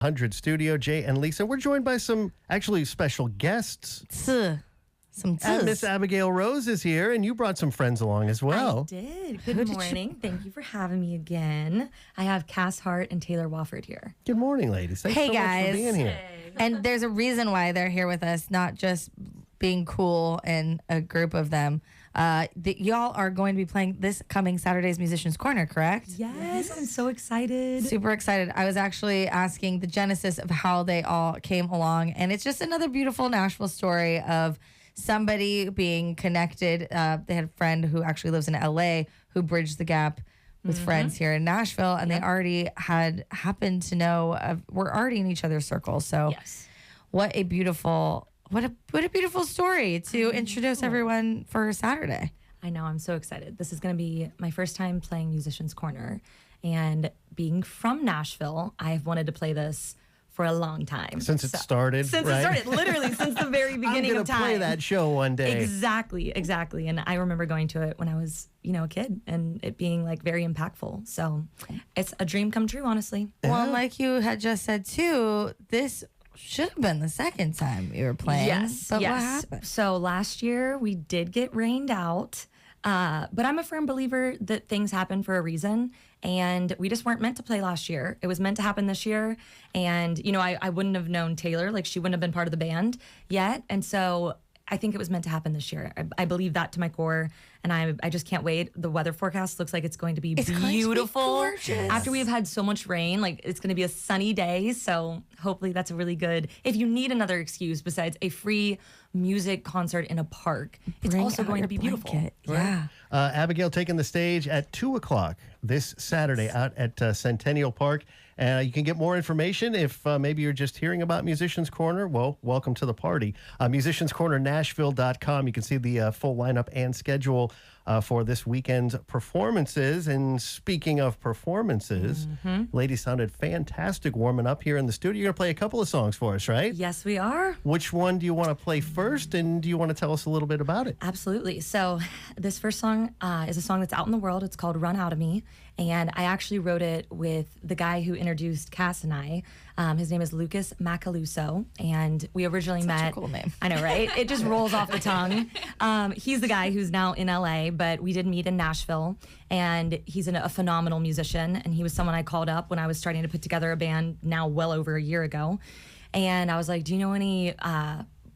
100 studio, Jay and Lisa. We're joined by some actually special guests. Miss Abigail Rose is here, and you brought some friends along as well. I did. Good morning. Thank you for having me again. I have Cass Hart and Taylor Wofford here. Good morning, ladies. Thanks so much for being here. And there's a reason why they're here with us, not just being cool and a group of them. Y'all are going to be playing this coming Saturday's Musicians Corner, correct? Yes, I'm so excited. Super excited. I was actually asking the genesis of how they all came along, and it's just another beautiful Nashville story of somebody being connected. They had a friend who actually lives in LA who bridged the gap with friends here in Nashville, and they already had happened to know we're already in each other's circles. So what a beautiful story to introduce everyone for Saturday. I know, I'm so excited. This is going to be my first time playing Musicians Corner, and being from Nashville, I've wanted to play this for a long time. Since it started, literally since the very beginning of time. I'm going to play that show one day. Exactly. And I remember going to it when I was, a kid, and it being like very impactful. So it's a dream come true, honestly. Well, like you had just said too, this should have been the second time you were playing. Yes. What happened? So last year we did get rained out. But I'm a firm believer that things happen for a reason, and we just weren't meant to play last year. It was meant to happen this year, and I wouldn't have known Taylor, like she wouldn't have been part of the band yet, and so I think it was meant to happen this year. I believe that to my core, and I just can't wait. The weather forecast looks like it's going to be beautiful. Gorgeous. After we've had so much rain, like it's going to be a sunny day, so hopefully that's a really good. If you need another excuse besides a free music concert in a park, it's also going to be beautiful. Right. Yeah. Abigail taking the stage at 2 o'clock this Saturday out at Centennial Park. You can get more information if maybe you're just hearing about Musicians Corner. Well, welcome to the party. MusiciansCornerNashville.com. You can see the full lineup and schedule for this weekend's performances. And speaking of performances, ladies sounded fantastic warming up here in the studio. You're going to play a couple of songs for us, right? Yes, we are. Which one do you want to play first, and do you want to tell us a little bit about it? Absolutely. So this first song is a song that's out in the world. It's called Run Out of Me. And I actually wrote it with the guy who introduced Cass and I. His name is Lucas Macaluso, and we originally met. Such a cool name. I know, right? It just rolls off the tongue. He's the guy who's now in LA, but we did meet in Nashville, and he's a phenomenal musician, and he was someone I called up when I was starting to put together a band now well over a year ago. And I was like, do you know any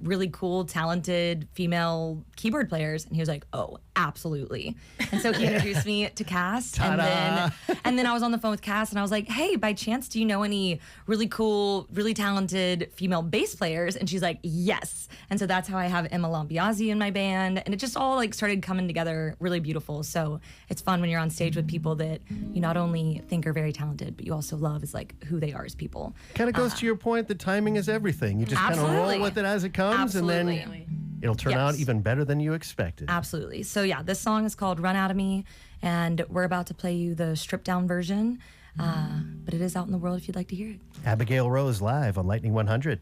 really cool, talented female keyboard players? And he was like, oh, absolutely. And so he introduced me to Cass. And then I was on the phone with Cass, and I was like, hey, by chance, do you know any really cool, really talented female bass players? And she's like, yes. And so that's how I have Emma Lambiazzi in my band. And it just all like started coming together really beautiful. So it's fun when you're on stage with people that you not only think are very talented, but you also love is like who they are as people. Kind of goes to your point that timing is everything. You just kind of roll with it as it comes, and then it'll turn out even better than you expected. Absolutely. So yeah, this song is called Run Out of Me, and we're about to play you the stripped down version, but it is out in the world if you'd like to hear it. Abigail Rose live on Lightning 100.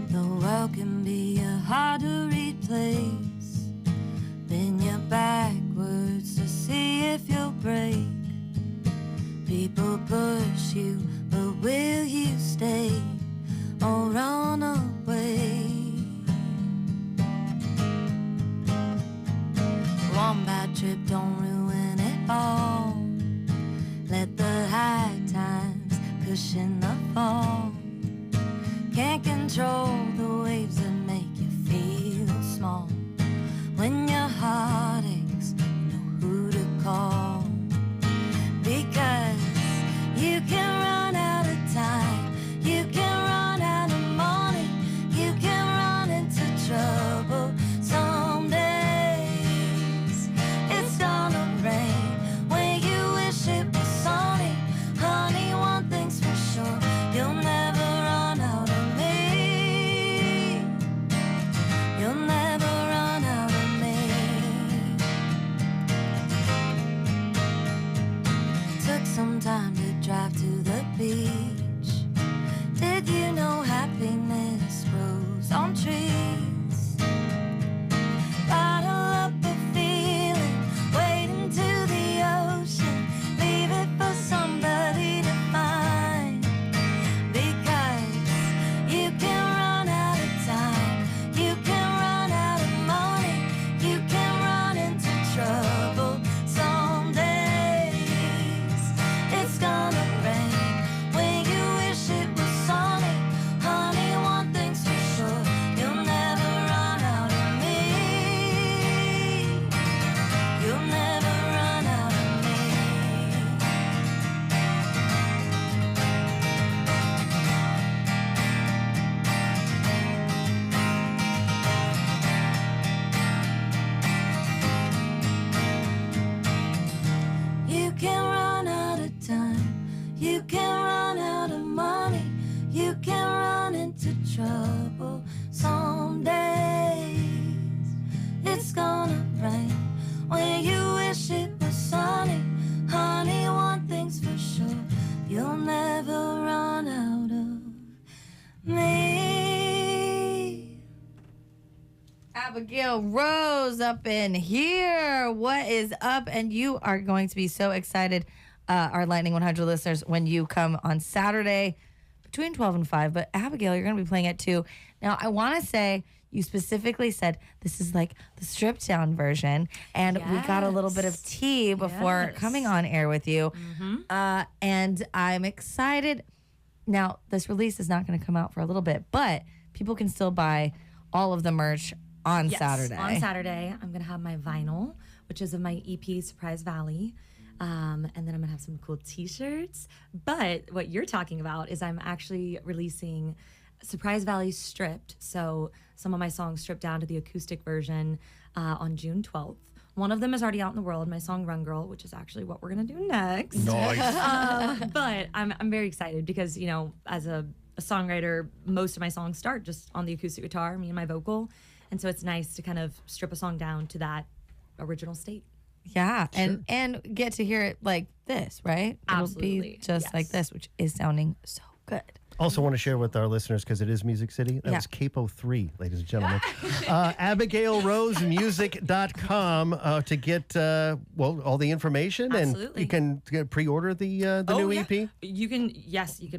The world can be a hard to read place. Bend your backwards to see if you'll break. People push you, but will you stay or run away? One bad trip don't ruin it all. Let the high times cushion the fall. Can't control the waves that make you feel small. When your heart aches, you know who to call. Because you can run out of time, you can run out of money, you can run into trouble. Some days it's gonna rain when you wish it was sunny. Honey, one thing's for sure, you'll never run out of me. You'll never run out of me. gonna rain when you wish it was sunny. Honey, one thing's for sure, you'll never run out of me. Abigail Rose up in here. What is up? And you are going to be so excited, our Lightning 100 listeners, when you come on Saturday between 12 and 5. But Abigail, you're going to be playing it too. Now, I want to say you specifically said this is like the stripped down version. And we got a little bit of tea before coming on air with you. And I'm excited. Now, this release is not going to come out for a little bit, but people can still buy all of the merch on Saturday. On Saturday, I'm going to have my vinyl, which is of my EP, Surprise Valley. And then I'm going to have some cool t-shirts. But what you're talking about is I'm actually releasing Surprise Valley stripped. So some of my songs stripped down to the acoustic version on June 12th. One of them is already out in the world, my song Run Girl, which is actually what we're going to do next. Nice. But I'm very excited because, you know, as a songwriter, most of my songs start just on the acoustic guitar, me and my vocal. And so it's nice to kind of strip a song down to that original state. Yeah, and get to hear it like this, right? Absolutely. It'll be just like this, which is sounding so good. Also want to share with our listeners, because it is Music City, that was Capo 3, ladies and gentlemen. AbigailRoseMusic.com to get, all the information. Absolutely. Oh, And you can pre-order the new EP? You can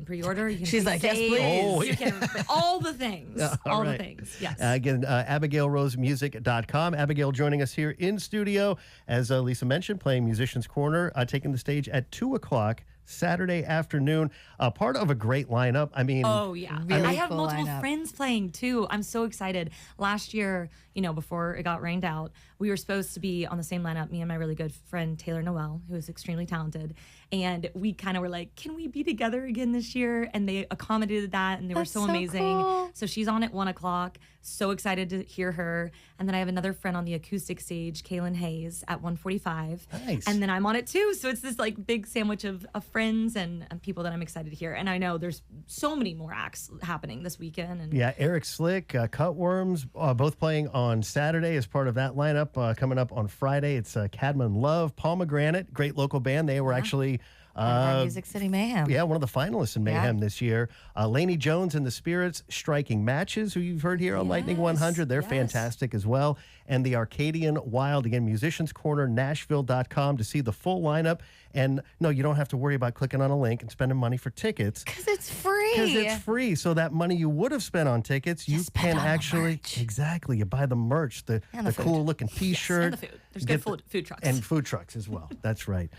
pre-order. You can She's like, yes, save, please. You can, all the things. All right. the things, yes. Again, AbigailRoseMusic.com. Abigail joining us here in studio, as Lisa mentioned, playing Musician's Corner, taking the stage at 2 o'clock Saturday afternoon. Part of a great lineup. I mean, oh yeah, really I have cool multiple lineup. friends playing too. I'm so excited. Last year, you know, before it got rained out, we were supposed to be on the same lineup, me and my really good friend Taylor Noel, who is extremely talented, and we kind of were like, can we be together again this year? And they accommodated that, and they were so amazing. Cool. So she's on at 1 o'clock. So excited to hear her. And then I have another friend on the acoustic stage, Kaylin Hayes, at 1:45. Nice. And then I'm on it too. So it's this like big sandwich of friends and people that I'm excited to hear. And I know there's so many more acts happening this weekend. And yeah, Eric Slick, Cutworms, both playing on Saturday as part of that lineup. Coming up on Friday, it's Cadman Love, Pomegranate, great local band. They were actually Music City Mayhem. yeah, one of the finalists in Mayhem this year. Laney Jones and the Spirits, Striking Matches, who you've heard here on Lightning 100. They're fantastic as well. And the Arcadian Wild, again, Musicians Corner, Nashville.com to see the full lineup. And no, you don't have to worry about clicking on a link and spending money for tickets. Because it's free. Because it's free. So that money you would have spent on tickets, you spend can on the actually, merch. exactly, you buy the merch, the food. cool looking t-shirt. and the food. There's good get food trucks. And food trucks as well. That's right.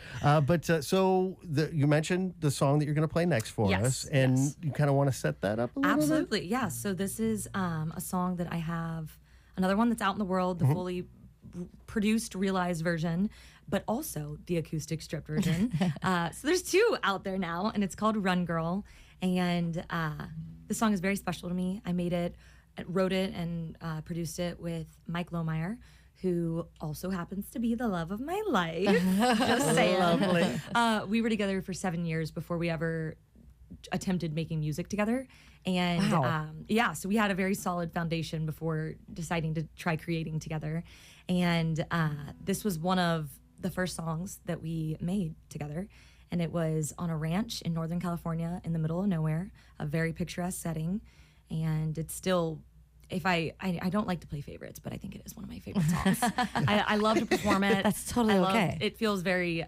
So you mentioned the song that you're going to play next for us. And you kind of want to set that up a little bit? Absolutely, yeah. So this is a song that I have, another one that's out in the world, the fully produced, realized version, but also the acoustic stripped version. So there's two out there now, and it's called Run Girl. And the song is very special to me. I made it, wrote it, and produced it with Mike Lohmeyer, who also happens to be the love of my life. Just saying. Lovely. We were together for 7 years before we ever attempted making music together. And so we had a very solid foundation before deciding to try creating together. And this was one of the first songs that we made together. And it was on a ranch in Northern California in the middle of nowhere, a very picturesque setting. And it's still, if I don't like to play favorites, but I think it is one of my favorite songs. I love to perform it. That's totally okay. It feels very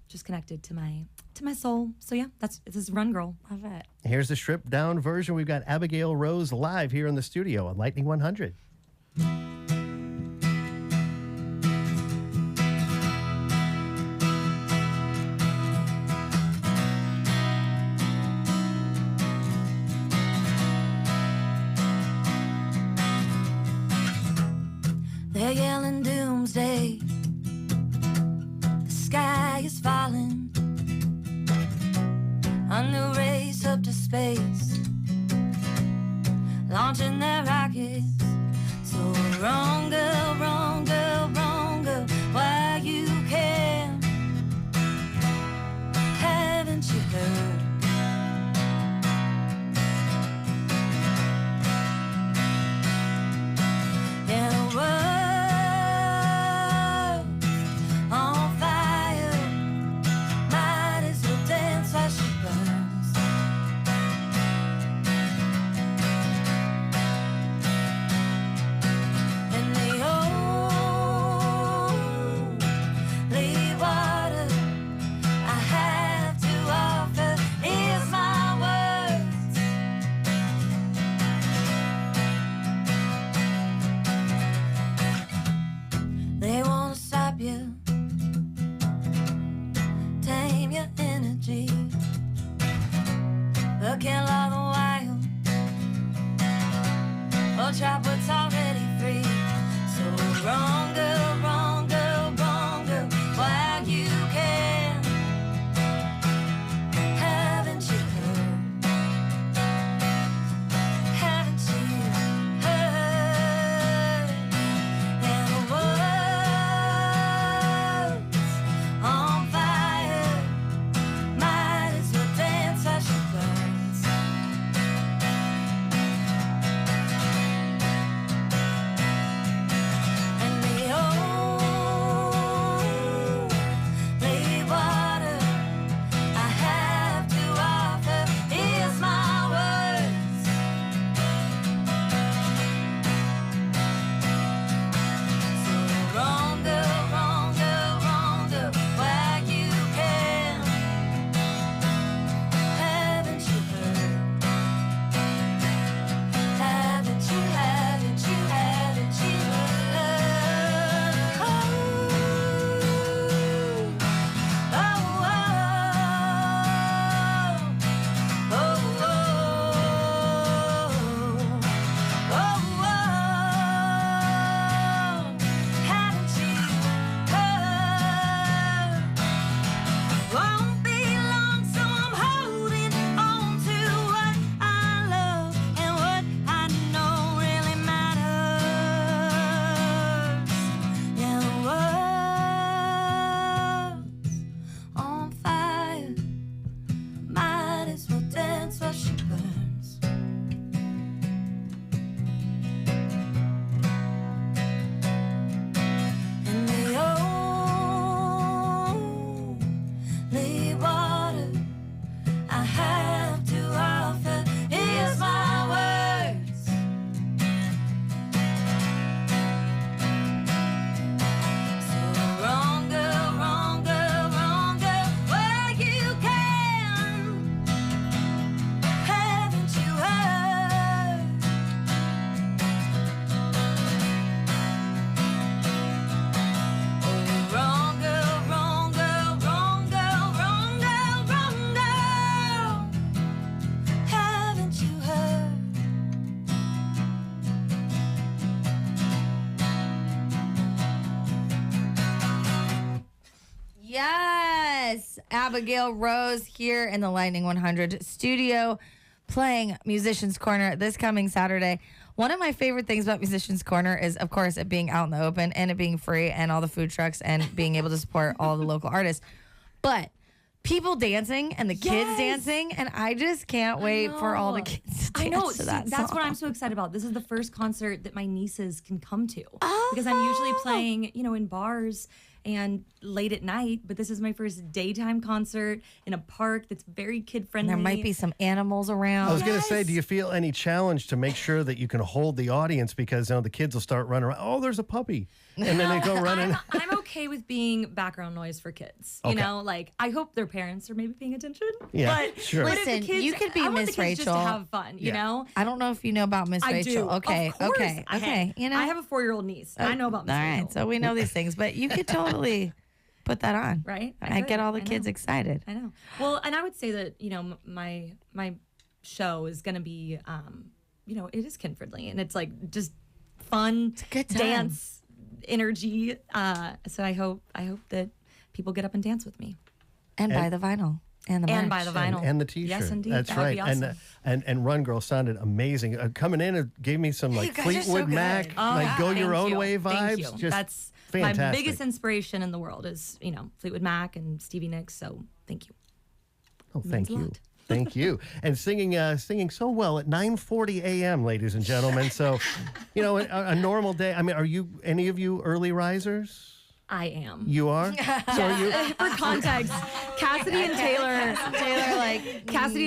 just connected to my soul. So yeah, this is Run Girl. Love it. Here's the stripped down version. We've got Abigail Rose live here in the studio on Lightning 100. They're yelling doomsday. The sky is falling. A new race up to space, launching their rockets. So wrong girl, wrong girl, wrong girl, why you care? Haven't you heard? Yeah, the Yes. Abigail Rose here in the Lightning 100 studio playing Musicians Corner this coming Saturday. One of my favorite things about Musicians Corner is, of course, it being out in the open and it being free and all the food trucks and being able to support all the local artists. But people dancing and the kids dancing, and I just can't wait for all the kids to dance to that That's song. what I'm so excited about. This is the first concert that my nieces can come to. Oh. Because I'm usually playing, in bars and late at night, but this is my first daytime concert in a park that's very kid-friendly. There might be some animals around. I was going to say, do you feel any challenge to make sure that you can hold the audience because the kids will start running around. Oh, there's a puppy. And then they go running. I'm okay with being background noise for kids. Okay. I hope their parents are maybe paying attention. Yeah, but sure. But if the Listen, kids, you could be I want Miss the kids just to Rachel. have fun, you know? I don't know if you know about Miss I Rachel. do. Okay, Of course. okay. I have a 4-year-old niece. I know about Miss All Rachel. right, so we know these things, but you could totally put that on. Right? I get could. all the I kids know. excited. I know. Well, and I would say that, my show is going to be, it is kid-friendly, and it's like just fun It's a good time. dance energy. So I hope that people get up and dance with me. And buy the vinyl and the merch. And buy the vinyl. And the T-shirt. Yes, indeed. That's That would right. be awesome. And Run Girl sounded amazing. Coming in, it gave me some you like guys are so Fleetwood good. Mac, Oh, like Go Your thank Own you. Way Thank vibes. you. Just That's fantastic. my biggest inspiration in the world is, Fleetwood Mac and Stevie Nicks. So thank you. Oh, thank a you. lot. Thank you. And singing so well at 9:40 a.m., ladies and gentlemen. So, a normal day. I mean, are you any of you early risers? I am. You are? So are you? For context, Cassidy and Taylor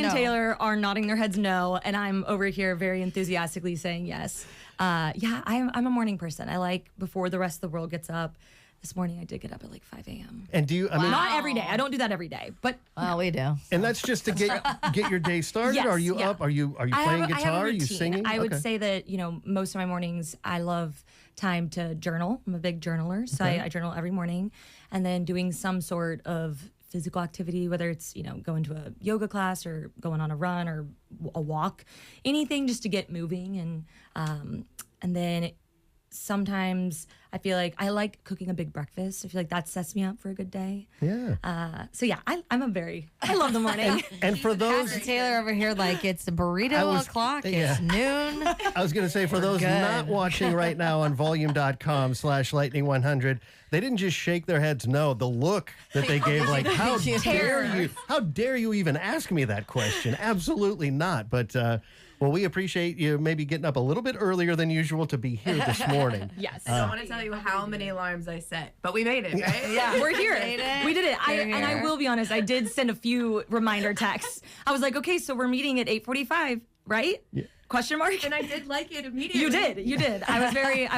no. Taylor are nodding their heads no, and I'm over here very enthusiastically saying yes. I'm a morning person. I like before the rest of the world gets up. This morning I did get up at like 5 a.m. And do you, I mean, Not every day. I don't do that every day, but Well, we do. and that's just to get your day started? Yes, are you yeah. up? Are you I playing have a guitar? Are you routine. singing? I would Okay. say that, most of my mornings I love time to journal. I'm a big journaler, so I journal every morning, and then doing some sort of physical activity, whether it's, going to a yoga class or going on a run or a walk, anything just to get moving. And then sometimes I feel like I like cooking a big breakfast. I feel like that sets me up for a good day. Yeah. I love the morning. And for those, Pastor Taylor over here, like it's a burrito o'clock. yeah. It's noon. I was going to say, for those not watching right now on volume.com/lightning100, they didn't just shake their heads no. The look that they gave, like, how dare you? How dare you even ask me that question? Absolutely not. But, well, we appreciate you maybe getting up a little bit earlier than usual to be here this morning. Yes. I don't want to tell you how many alarms I set, but we made it, right? Yeah, we're here. We did it. And I here. will be honest, I did send a few reminder texts. I was like, okay, so we're meeting at 8:45, right? Yeah. Question mark? And I did like it immediately. You did. I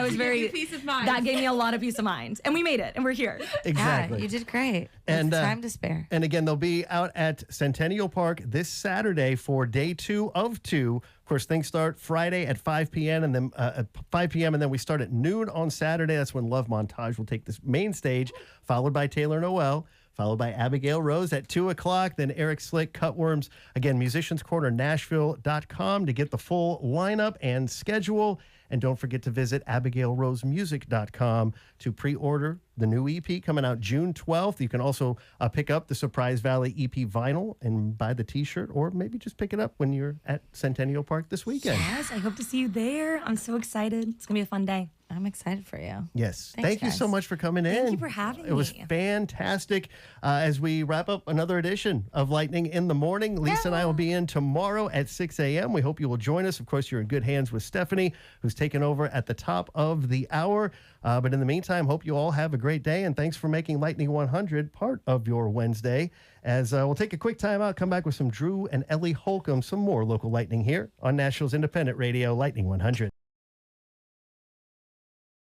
was very you peace of mind. That gave me a lot of peace of mind. And we made it, and we're here. Exactly. Yeah, you did great. And, It's time to spare. And again, they'll be out at Centennial Park this Saturday for day 2 of 2. Of course, things start Friday at 5 p.m. and then at 5 p.m. and then we start at noon on Saturday. That's when Love Montage will take this main stage, followed by Taylor Noel, followed by Abigail Rose at 2 o'clock. Then Eric Slick, Cutworms. Again, musicianscornernashville.com to get the full lineup and schedule. And don't forget to visit abigailrosemusic.com to pre-order the new EP coming out June 12th. You can also pick up the Surprise Valley EP vinyl and buy the T-shirt, or maybe just pick it up when you're at Centennial Park this weekend. Yes, I hope to see you there. I'm so excited. It's going to be a fun day. I'm excited for you. Yes. Thanks, Thank you so guys. much for coming in. Thank you for having It was me. fantastic. As we wrap up another edition of Lightning in the Morning, Lisa and I will be in tomorrow at 6 a.m. We hope you will join us. Of course, you're in good hands with Stephanie, who's taken over at the top of the hour. But in the meantime, hope you all have a great day. And thanks for making Lightning 100 part of your Wednesday. As we'll take a quick time out, come back with some Drew and Ellie Holcomb, some more local Lightning here on Nashville's independent radio, Lightning 100.